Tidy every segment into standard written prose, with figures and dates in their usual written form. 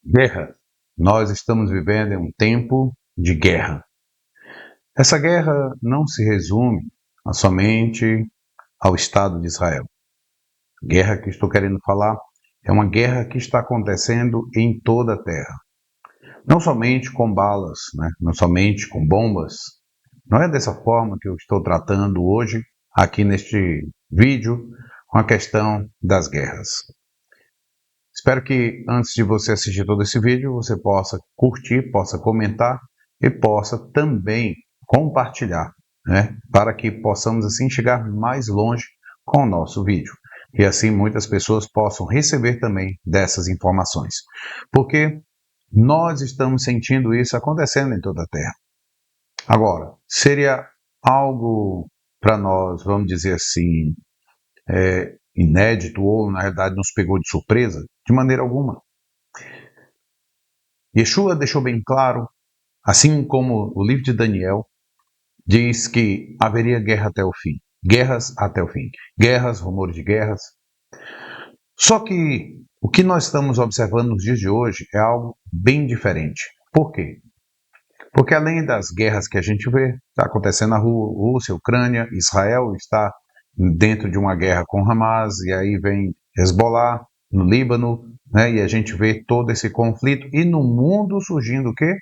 Guerra. Nós estamos vivendo em um tempo de guerra. Essa guerra não se resume somente ao Estado de Israel. A guerra que estou querendo falar é uma guerra que está acontecendo em toda a terra. Não somente com balas, não somente com bombas. Não é dessa forma que eu estou tratando hoje, aqui neste vídeo, com a questão das guerras. Espero que antes de você assistir todo esse vídeo, você possa curtir, possa comentar e possa também compartilhar, para que possamos assim chegar mais longe com o nosso vídeo. E assim muitas pessoas possam receber também dessas informações. Porque nós estamos sentindo isso acontecendo em toda a Terra. Agora, seria algo para nós, vamos dizer assim, inédito ou, na realidade, nos pegou de surpresa? De maneira alguma. Yeshua deixou bem claro, assim como o livro de Daniel diz que haveria guerra até o fim. Guerras até o fim. Guerras, rumores de guerras. Só que o que nós estamos observando nos dias de hoje é algo bem diferente. Por quê? Porque além das guerras que a gente vê, está acontecendo na Rússia, Ucrânia, Israel está dentro de uma guerra com Hamas, e aí vem Hezbollah no Líbano, e a gente vê todo esse conflito, e no mundo surgindo o quê?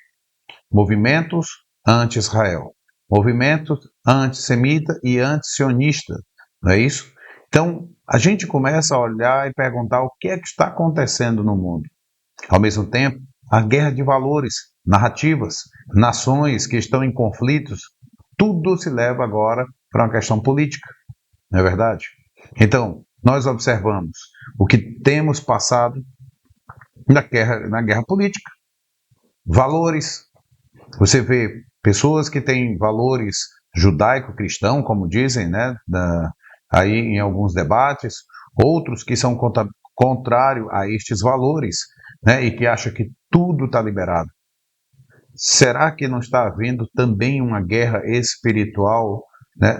Movimentos anti-Israel, movimentos antissemita e anti-sionista, não é isso? Então, a gente começa a olhar e perguntar o que é que está acontecendo no mundo. Ao mesmo tempo, a guerra de valores, narrativas, nações que estão em conflitos, tudo se leva agora para uma questão política, não é verdade? Então, nós observamos o que temos passado na guerra política. Valores, você vê pessoas que têm valores judaico-cristão, como dizem, aí em alguns debates, outros que são contrários a estes valores, e que acham que tudo está liberado. Será que não está havendo também uma guerra espiritual,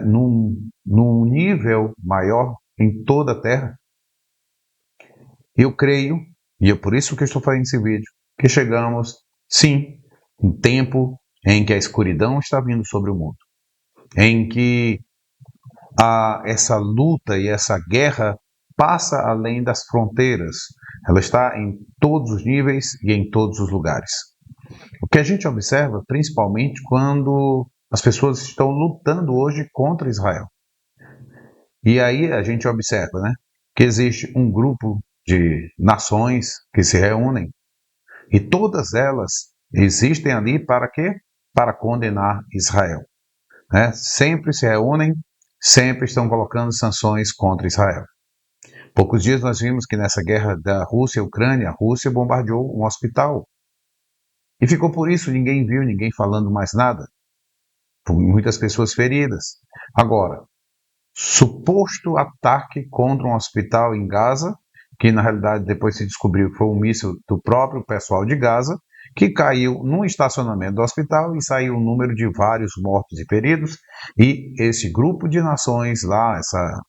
num nível maior em toda a Terra? Eu creio, e é por isso que eu estou fazendo esse vídeo, que chegamos, sim, um tempo em que a escuridão está vindo sobre o mundo, em que essa luta e essa guerra passa além das fronteiras, ela está em todos os níveis e em todos os lugares. O que a gente observa, principalmente quando as pessoas estão lutando hoje contra Israel. E aí a gente observa, que existe um grupo de nações que se reúnem e todas elas existem ali para quê? Para condenar Israel. Sempre se reúnem, sempre estão colocando sanções contra Israel. Poucos dias nós vimos que nessa guerra da Rússia e Ucrânia, a Rússia bombardeou um hospital. E ficou por isso, ninguém viu, ninguém falando mais nada. Muitas pessoas feridas. Agora, suposto ataque contra um hospital em Gaza, que na realidade depois se descobriu que foi um míssil do próprio pessoal de Gaza, que caiu num estacionamento do hospital e saiu um número de vários mortos e feridos, e esse grupo de nações lá,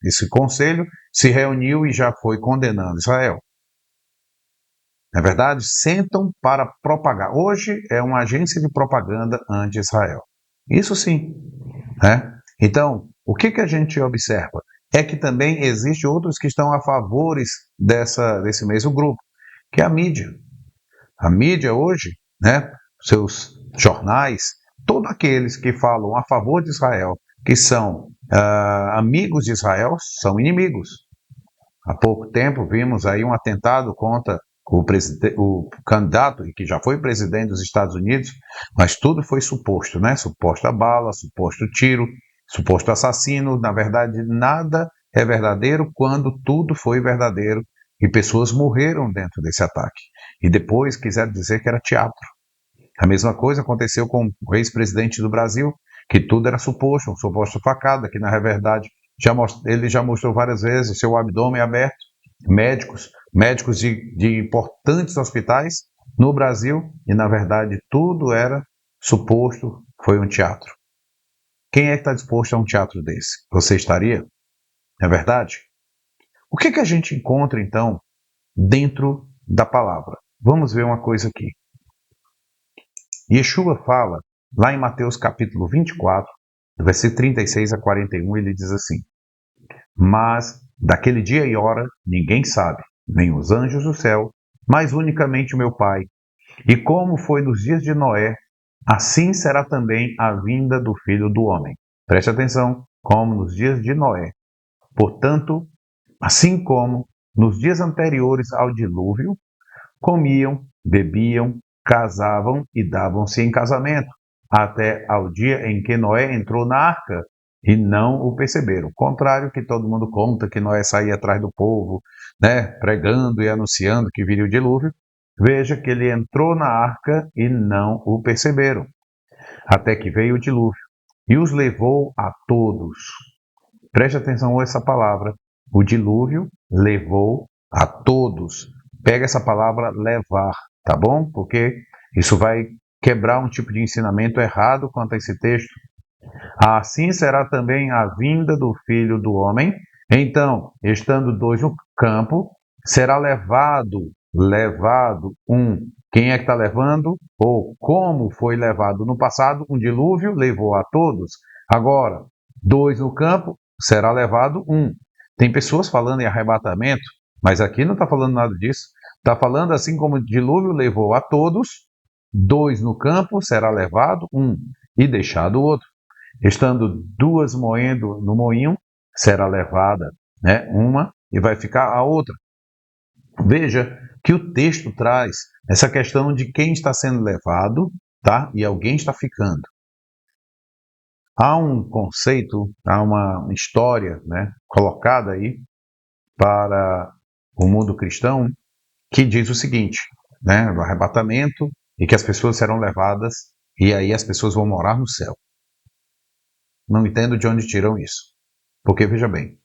esse conselho, se reuniu e já foi condenando Israel. Na verdade, sentam para propagar. Hoje é uma agência de propaganda anti-Israel. Isso sim. Então, o que a gente observa? É que também existem outros que estão a favores desse mesmo grupo, que é a mídia. A mídia hoje, seus jornais, todos aqueles que falam a favor de Israel, que são amigos de Israel, são inimigos. Há pouco tempo vimos aí um atentado contra o candidato, que já foi presidente dos Estados Unidos, mas tudo foi suposto, Suposta bala, suposto tiro, suposto assassino. Na verdade, nada é verdadeiro quando tudo foi verdadeiro e pessoas morreram dentro desse ataque. E depois quiseram dizer que era teatro. A mesma coisa aconteceu com o ex-presidente do Brasil, que tudo era suposto, uma suposta facada, que na verdade ele já mostrou várias vezes o seu abdômen aberto. Médicos de importantes hospitais no Brasil, e na verdade tudo era suposto, foi um teatro. Quem é que está disposto a um teatro desse? Você estaria? Não é verdade? O que a gente encontra então dentro da palavra? vamos ver uma coisa aqui. Yeshua fala, lá em Mateus capítulo 24, do versículo 36 a 41, ele diz assim: Mas daquele dia e hora ninguém sabe, nem os anjos do céu, mas unicamente o meu Pai. E como foi nos dias de Noé, assim será também a vinda do Filho do Homem. Preste atenção, como nos dias de Noé. Portanto, assim como nos dias anteriores ao dilúvio, comiam, bebiam, casavam e davam-se em casamento, até ao dia em que Noé entrou na arca, e não o perceberam. Contrário que todo mundo conta que Noé saía atrás do povo, né, pregando e anunciando que viria o dilúvio, veja que ele entrou na arca e não o perceberam, até que veio o dilúvio e os levou a todos. Preste atenção a essa palavra. O dilúvio levou a todos. Pega essa palavra levar, tá bom? Porque isso vai quebrar um tipo de ensinamento errado quanto a esse texto. Assim será também a vinda do Filho do Homem. Então, estando dois no campo, será levado um. Quem é que está levando? Ou como foi levado no passado, um dilúvio levou a todos. Agora, dois no campo, será levado um. Tem pessoas falando em arrebatamento, mas aqui não está falando nada disso. Está falando assim como o dilúvio levou a todos, dois no campo, será levado um e deixado o outro. Estando duas moendo no moinho, será levada, né, uma e vai ficar a outra. Veja que o texto traz essa questão de quem está sendo levado, tá? E alguém está ficando. Há um conceito, há uma história, né, colocada aí para o mundo cristão que diz o seguinte, né, do arrebatamento e que as pessoas serão levadas e aí as pessoas vão morar no céu. Não entendo de onde tiram isso. Porque, veja bem,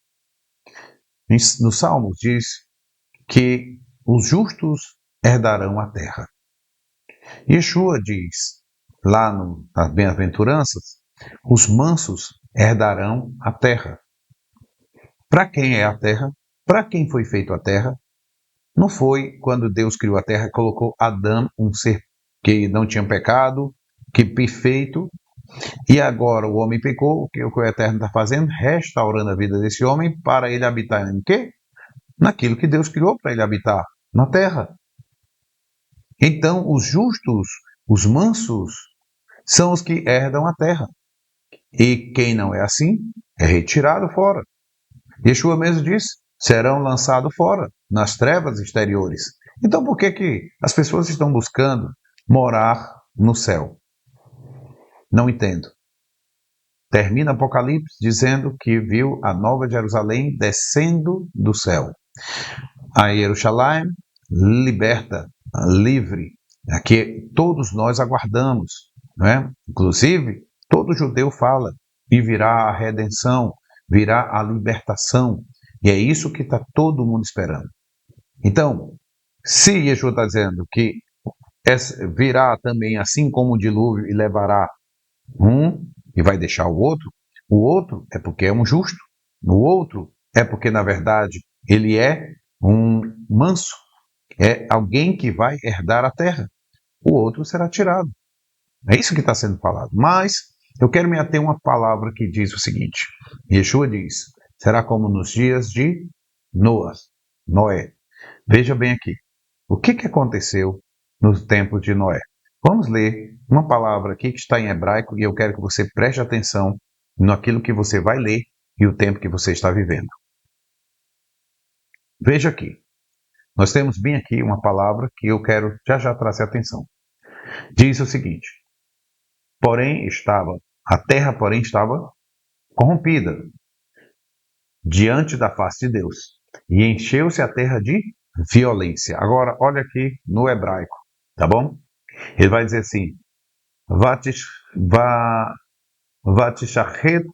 no Salmos diz que os justos herdarão a terra. Yeshua diz, lá nas bem-aventuranças, os mansos herdarão a terra. Para quem é a terra? Para quem foi feito a terra? Não foi quando Deus criou a terra e colocou Adão, um ser que não tinha pecado, que perfeito, e agora o homem pecou, o que o Eterno está fazendo? Restaurando a vida desse homem para ele habitar em quê? Naquilo que Deus criou para ele habitar, na terra. Então, os justos, os mansos, são os que herdam a terra. E quem não é assim, é retirado fora. Yeshua mesmo disse, serão lançados fora, nas trevas exteriores. Então, por que as pessoas estão buscando morar no céu? Não entendo. Termina Apocalipse dizendo que viu a nova Jerusalém descendo do céu. A Jerusalém liberta, livre, que todos nós aguardamos, não é? Inclusive, todo judeu fala, e virá a redenção, virá a libertação, e é isso que está todo mundo esperando. Então, se Yeshua está dizendo que virá também assim como o dilúvio e levará um e vai deixar o outro é porque é um justo, o outro é porque, na verdade, ele é um manso, é alguém que vai herdar a terra. O outro será tirado. É isso que está sendo falado. Mas eu quero me ater a uma palavra que diz o seguinte. Yeshua diz, será como nos dias de Noé. Veja bem aqui. O que aconteceu nos tempos de Noé? Vamos ler uma palavra aqui que está em hebraico e eu quero que você preste atenção naquilo que você vai ler e o tempo que você está vivendo. Veja aqui. Nós temos bem aqui uma palavra que eu quero já trazer atenção. Diz o seguinte: a terra, porém, estava corrompida diante da face de Deus, e encheu-se a terra de violência. Agora, olha aqui no hebraico, tá bom? Ele vai dizer assim: Vatishachet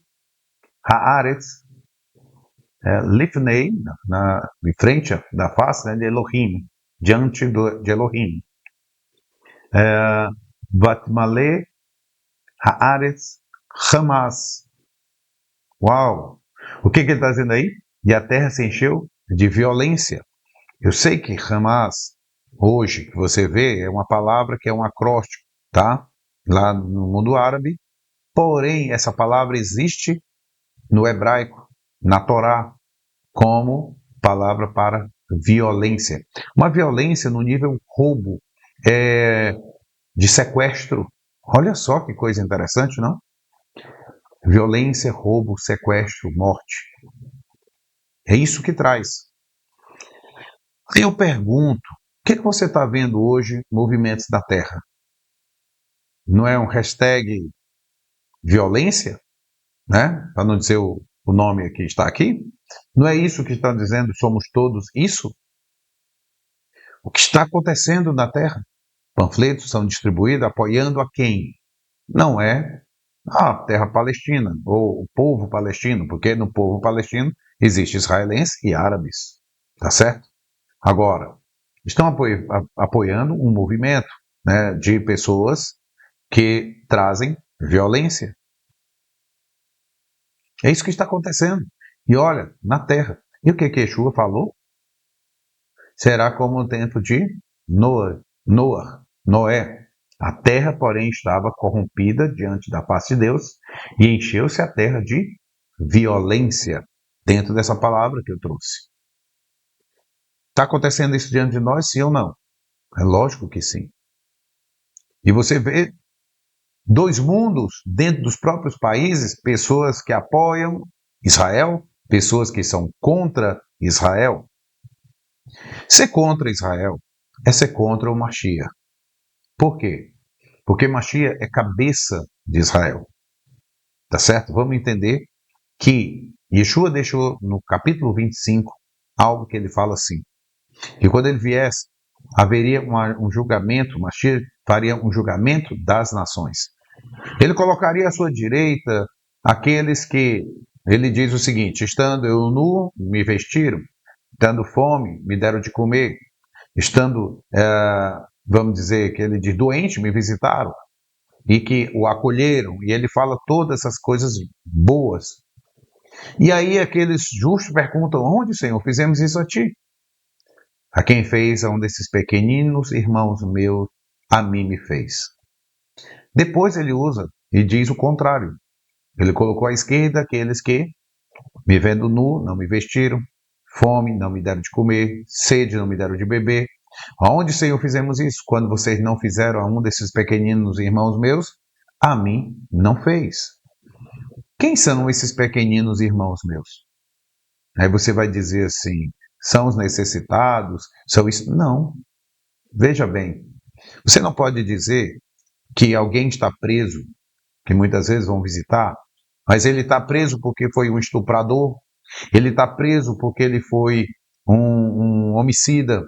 haaretz lifnei, em frente da face, né, de Elohim, diante de Elohim. Vatmale haaretz Hamas. Uau! O que ele está dizendo aí? E a terra se encheu de violência. Eu sei que Hamas hoje, que você vê, é uma palavra que é um acróstico, tá? Lá no mundo árabe. Porém, essa palavra existe no hebraico, na Torá, como palavra para violência. Uma violência no nível roubo, de sequestro. Olha só que coisa interessante, não? Violência, roubo, sequestro, morte. É isso que traz. Eu pergunto, o que você está vendo hoje, movimentos da Terra? Não é um hashtag violência, né? Para não dizer o nome que está aqui? Não é isso que está dizendo, somos todos isso? O que está acontecendo na Terra? Panfletos são distribuídos apoiando a quem? Não é a terra palestina, ou o povo palestino, porque no povo palestino existe israelenses e árabes, tá certo? Agora, estão apoiando um movimento, né, de pessoas que trazem violência. É isso que está acontecendo. E olha, na terra. E o que Yeshua falou? Será como o tempo de Noé. A terra, porém, estava corrompida diante da face de Deus e encheu-se a terra de violência, dentro dessa palavra que eu trouxe. Está acontecendo isso diante de nós, sim ou não? É lógico que sim. E você vê dois mundos dentro dos próprios países, pessoas que apoiam Israel, pessoas que são contra Israel. Ser contra Israel é ser contra o Mashiach. Por quê? Porque Mashiach é cabeça de Israel. Tá certo? Vamos entender que Yeshua deixou no capítulo 25 algo que ele fala assim: que quando ele viesse, haveria um julgamento, Mashiach faria um julgamento das nações. Ele colocaria à sua direita aqueles que, ele diz o seguinte: estando eu nu, me vestiram, estando fome, me deram de comer, estando, vamos dizer, que ele diz, doente, me visitaram, e que o acolheram, e ele fala todas essas coisas boas. E aí aqueles justos perguntam: onde, Senhor, fizemos isso a ti? A quem fez a um desses pequeninos irmãos meus, a mim me fez. Depois ele usa e diz o contrário. Ele colocou à esquerda aqueles que, me vendo nu, não me vestiram, fome, não me deram de comer, sede, não me deram de beber. Aonde, Senhor, fizemos isso? Quando vocês não fizeram a um desses pequeninos irmãos meus, a mim não fez. Quem são esses pequeninos irmãos meus? Aí você vai dizer assim: são os necessitados? São isso? Não. Veja bem, você não pode dizer que alguém está preso, que muitas vezes vão visitar, mas ele está preso porque foi um estuprador, ele está preso porque ele foi um homicida.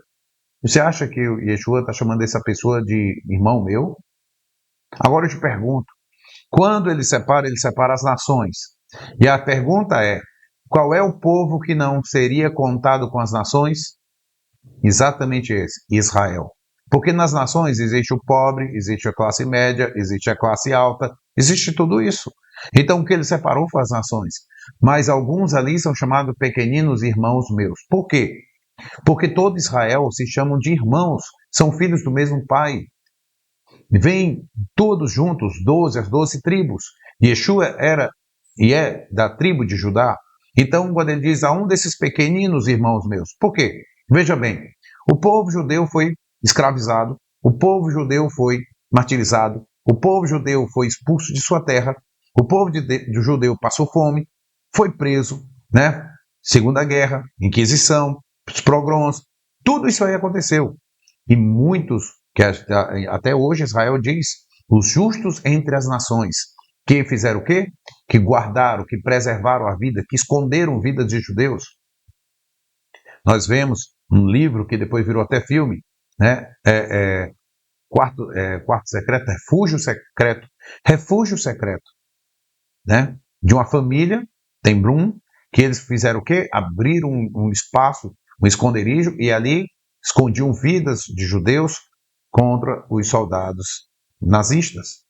Você acha que o Yeshua está chamando essa pessoa de irmão meu? Agora eu te pergunto, quando ele separa as nações. E a pergunta é: qual é o povo que não seria contado com as nações? Exatamente esse, Israel. Porque nas nações existe o pobre, existe a classe média, existe a classe alta, existe tudo isso. Então o que ele separou foi as nações. Mas alguns ali são chamados pequeninos irmãos meus. Por quê? Porque todo Israel se chamam de irmãos, são filhos do mesmo pai. Vêm todos juntos, as 12 tribos. Yeshua era e é da tribo de Judá. Então, quando ele diz a um desses pequeninos irmãos meus, por quê? Veja bem, o povo judeu foi escravizado, o povo judeu foi martirizado, o povo judeu foi expulso de sua terra, o povo judeu passou fome, foi preso, né? Segunda Guerra, Inquisição, os pogroms, tudo isso aí aconteceu. E muitos, que até hoje Israel diz, os justos entre as nações, que fizeram o quê? Que guardaram, que preservaram a vida, que esconderam vidas de judeus. Nós vemos um livro que depois virou até filme, né? Quarto Secreto, Refúgio Secreto, né? De uma família, tem Brum, que eles fizeram o quê? Abriram um espaço, um esconderijo, e ali escondiam vidas de judeus contra os soldados nazistas.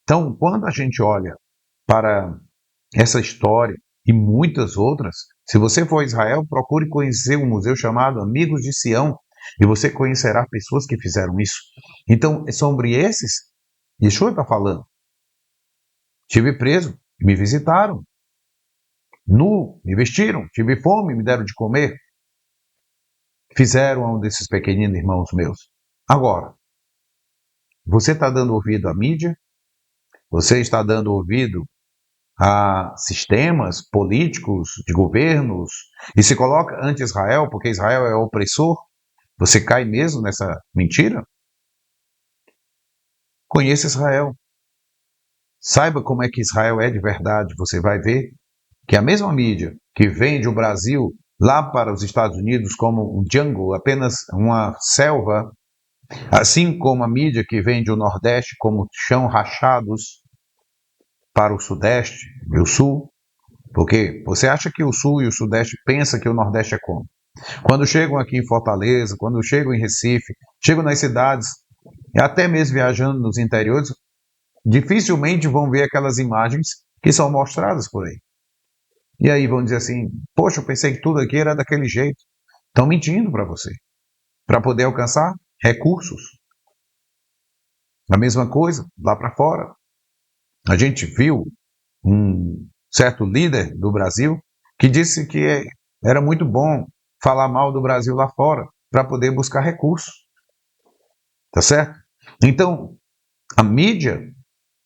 Então, quando a gente olha para essa história e muitas outras, se você for a Israel, procure conhecer um museu chamado Amigos de Sião, E você conhecerá pessoas que fizeram isso. Então, é sobre esses, Yeshua está falando. Estive preso, me visitaram. Nu, me vestiram. Tive fome, me deram de comer. Fizeram a um desses pequeninos irmãos meus. Agora, você está dando ouvido à mídia? Você está dando ouvido a sistemas políticos, de governos, e se coloca anti-Israel, porque Israel é opressor? Você cai mesmo nessa mentira? Conheça Israel. Saiba como é que Israel é de verdade. Você vai ver que a mesma mídia que vende o Brasil lá para os Estados Unidos como um jungle, apenas uma selva, assim como a mídia que vende o Nordeste como chão rachados para o Sudeste e o Sul, porque você acha que o Sul e o Sudeste pensa que o Nordeste é como? Quando chegam aqui em Fortaleza, quando chegam em Recife, chegam nas cidades, e até mesmo viajando nos interiores, dificilmente vão ver aquelas imagens que são mostradas por aí. E aí vão dizer assim, poxa, eu pensei que tudo aqui era daquele jeito. Estão mentindo para você, para poder alcançar recursos. A mesma coisa, lá para fora. A gente viu um certo líder do Brasil que disse que era muito bom falar mal do Brasil lá fora para poder buscar recursos. Tá certo? Então, a mídia,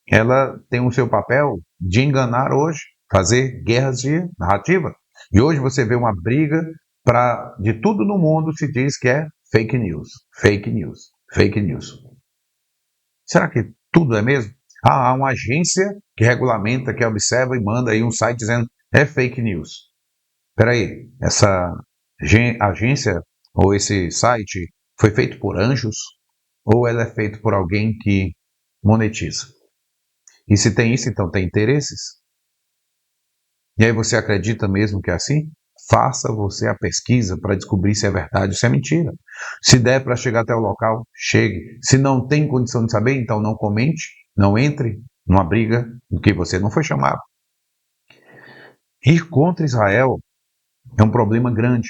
ela tem o seu papel de enganar hoje, fazer guerras de narrativa. E hoje você vê uma briga para de tudo no mundo se diz que é fake news, fake news, fake news. Será que tudo é mesmo? Há uma agência que regulamenta, que observa e manda aí um site dizendo é fake news. Espera aí, essa agência ou esse site foi feito por anjos ou ela é feito por alguém que monetiza? E se tem isso, então tem interesses? E aí você acredita mesmo que é assim? Faça você a pesquisa para descobrir se é verdade ou se é mentira. Se der para chegar até o local, chegue. Se não tem condição de saber, então não comente, não entre numa briga em que você não foi chamado. Ir contra Israel é um problema grande,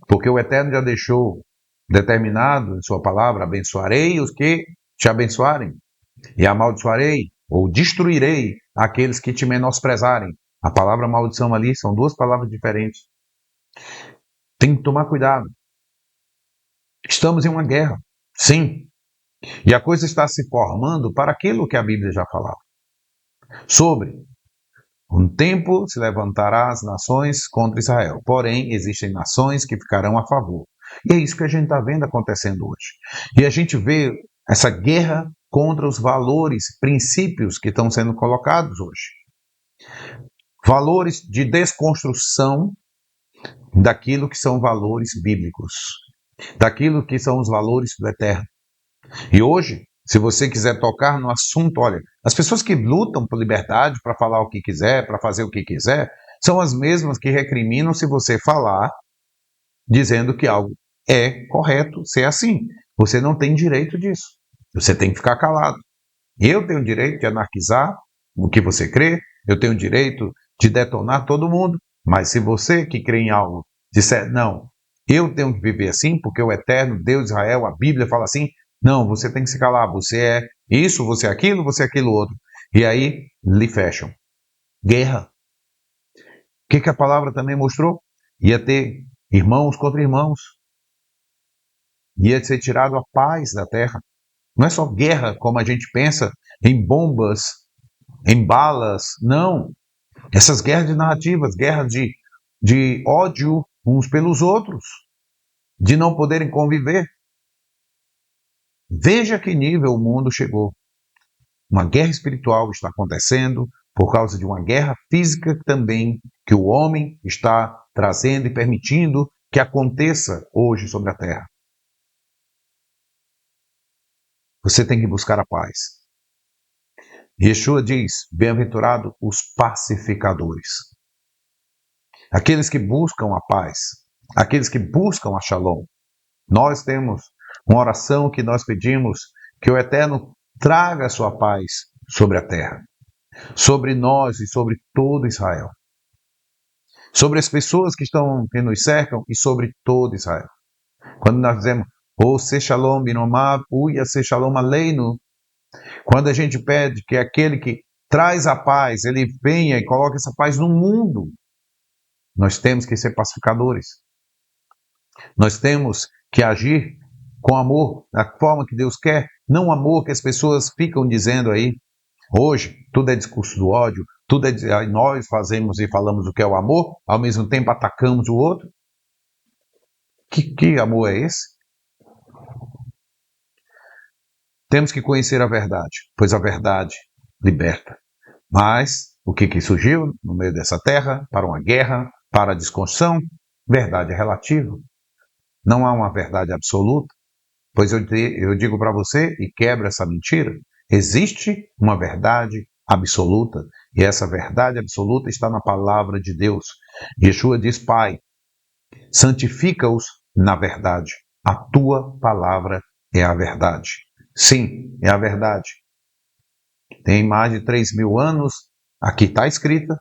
porque o Eterno já deixou determinado em sua palavra, abençoarei os que te abençoarem, e amaldiçoarei ou destruirei aqueles que te menosprezarem. A palavra maldição ali são duas palavras diferentes. Tem que tomar cuidado. Estamos em uma guerra, sim. E a coisa está se formando para aquilo que a Bíblia já falava. Sobre um tempo se levantará as nações contra Israel. Porém, existem nações que ficarão a favor. E é isso que a gente está vendo acontecendo hoje. E a gente vê essa guerra contra os valores, princípios que estão sendo colocados hoje. Valores de desconstrução daquilo que são valores bíblicos, daquilo que são os valores do Eterno. E hoje, se você quiser tocar no assunto, olha, as pessoas que lutam por liberdade para falar o que quiser, para fazer o que quiser, são as mesmas que recriminam se você falar dizendo que algo é correto ser assim. Você não tem direito disso. Você tem que ficar calado. Eu tenho o direito de anarquizar o que você crê, eu tenho o direito de detonar todo mundo, mas se você que crê em algo disser, não, eu tenho que viver assim, porque o Eterno, Deus de Israel, a Bíblia fala assim, não, você tem que se calar, você é isso, você é aquilo outro. E aí lhe fecham. Guerra. O que a palavra também mostrou? Ia ter irmãos contra irmãos. Ia ser tirado a paz da terra. Não é só guerra como a gente pensa, em bombas, em balas. Não. Essas guerras de narrativas, guerras de ódio uns pelos outros, de não poderem conviver. Veja que nível o mundo chegou. Uma guerra espiritual está acontecendo por causa de uma guerra física também que o homem está trazendo e permitindo que aconteça hoje sobre a terra. Você tem que buscar a paz. Yeshua diz, bem-aventurado os pacificadores. Aqueles que buscam a paz, aqueles que buscam a shalom. Nós temos uma oração que nós pedimos que o Eterno traga a sua paz sobre a terra, sobre nós e sobre todo Israel, sobre as pessoas que nos cercam e sobre todo Israel. Quando nós dizemos ou se shalom binomab, uia se shalom aleinu. Quando a gente pede que aquele que traz a paz, ele venha e coloque essa paz no mundo, nós temos que ser pacificadores. Nós temos que agir com amor, da forma que Deus quer, não o amor que as pessoas ficam dizendo aí. Hoje, tudo é discurso do ódio, tudo é nós fazemos e falamos o que é o amor, ao mesmo tempo atacamos o outro. Que amor é esse? Temos que conhecer a verdade, pois a verdade liberta. Mas o que surgiu no meio dessa terra? Para uma guerra, para a desconstrução? Verdade é relativa. Não há uma verdade absoluta. Pois eu digo para você e quebro essa mentira. Existe uma verdade absoluta. E essa verdade absoluta está na palavra de Deus. Yeshua diz: Pai, santifica-os na verdade. A tua palavra é a verdade. Sim, é a verdade. Tem mais de 3.000 anos, aqui está escrita,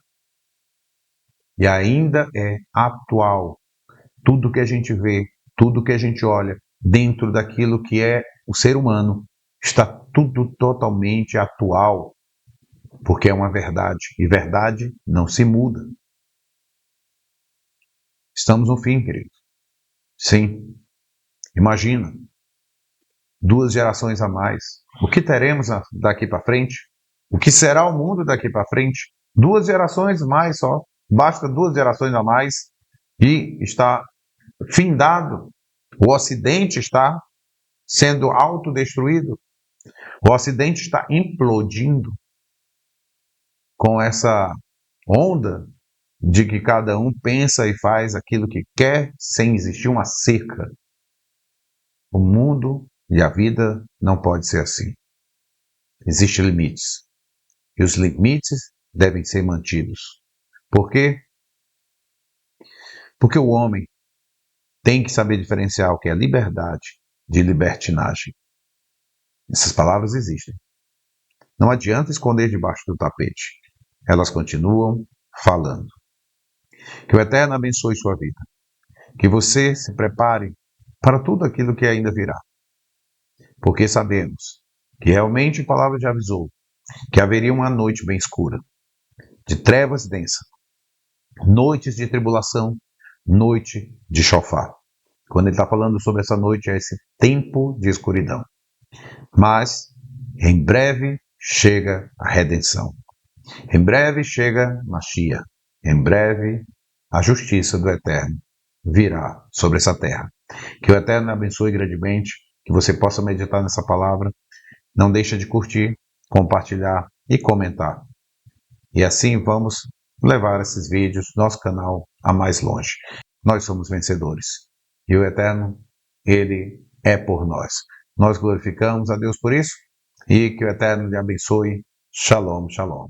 e ainda é atual. Tudo que a gente vê, tudo que a gente olha, dentro daquilo que é o ser humano, está tudo totalmente atual, porque é uma verdade, e verdade não se muda. Estamos no fim, querido. Sim. Imagina, 2 gerações a mais. O que teremos daqui para frente? O que será o mundo daqui para frente? 2 gerações mais só. Basta 2 gerações a mais e está findado. O Ocidente está sendo autodestruído. O Ocidente está implodindo com essa onda de que cada um pensa e faz aquilo que quer sem existir uma cerca. O mundo e a vida não pode ser assim. Existem limites. E os limites devem ser mantidos. Por quê? Porque o homem tem que saber diferenciar o que é liberdade de libertinagem. Essas palavras existem. Não adianta esconder debaixo do tapete. Elas continuam falando. Que o Eterno abençoe sua vida. Que você se prepare para tudo aquilo que ainda virá. Porque sabemos que realmente a palavra já avisou que haveria uma noite bem escura, de trevas densa, noites de tribulação, noite de shofar. Quando ele está falando sobre essa noite, é esse tempo de escuridão. Mas, em breve, chega a redenção. Em breve chega Mashiach. Em breve, a justiça do Eterno virá sobre essa terra. Que o Eterno abençoe grandemente, que você possa meditar nessa palavra. Não deixa de curtir, compartilhar e comentar. E assim vamos levar esses vídeos, nosso canal, a mais longe. Nós somos vencedores. E o Eterno, Ele é por nós. Nós glorificamos a Deus por isso e que o Eterno lhe abençoe. Shalom, shalom.